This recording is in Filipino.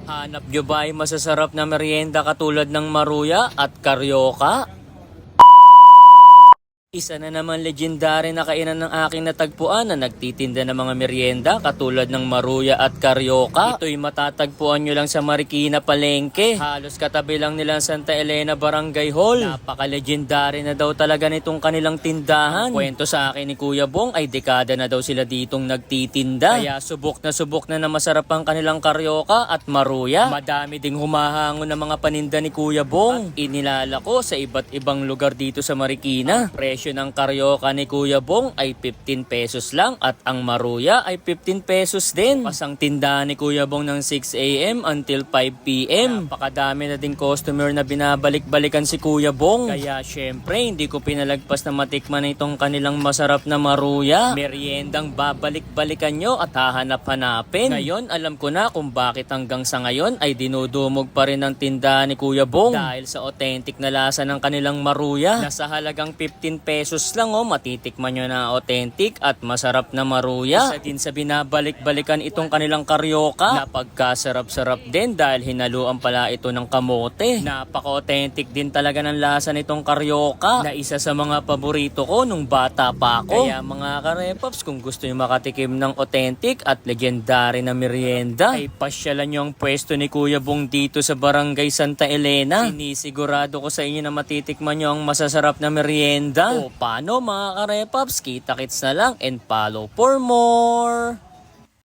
Hanap nyo ba ay masasarap na merienda katulad ng maruya at karyoka? Isa na naman legendary na kainan ng aking natagpuan na nagtitinda ng mga merienda katulad ng maruya at karyoka. Ito'y matatagpuan nyo lang sa Marikina Palengke. Halos katabi lang nila Santa Elena Barangay Hall. Napaka-legendary na daw talaga nitong kanilang tindahan. Kwento sa akin ni Kuya Bong ay dekada na daw sila ditong nagtitinda. Kaya subok na masarap ang kanilang karyoka at maruya. Madami ding humahango ng mga paninda ni Kuya Bong. At inilalako sa iba't ibang lugar dito sa Marikina. Presyo ng karyoka ni Kuya Bong ay 15 pesos lang at ang maruya ay 15 pesos din. Pasang tindahan ni Kuya Bong ng 6 a.m. until 5 p.m. Napakadami na din customer na binabalik-balikan si Kuya Bong. Kaya syempre hindi ko pinalagpas na matikman itong kanilang masarap na maruya. Meriendang babalik-balikan nyo at hahanap-hanapin. Ngayon alam ko na kung bakit hanggang sa ngayon ay dinudumog pa rin ang tindahan ni Kuya Bong. Dahil sa authentic na lasa ng kanilang maruya. Nasa halagang 15 pesos lang matitikman nyo na authentic at masarap na maruya. Isa din sa binabalik-balikan itong kanilang karyoka. Napagkasarap-sarap din dahil hinaluan pala ito ng kamote. Napaka-authentic din talaga ng lasa nitong karyoka na isa sa mga paborito ko nung bata pa ako. Kaya mga karepops, kung gusto nyo makatikim ng authentic at legendary na merienda, ay pasyalan nyo ang pwesto ni Kuya Bong dito sa Barangay Santa Elena. Sinisigurado ko sa inyo na matitikman nyo ang masasarap na merienda. O paano mga karepops, kita-kits na lang and follow for more!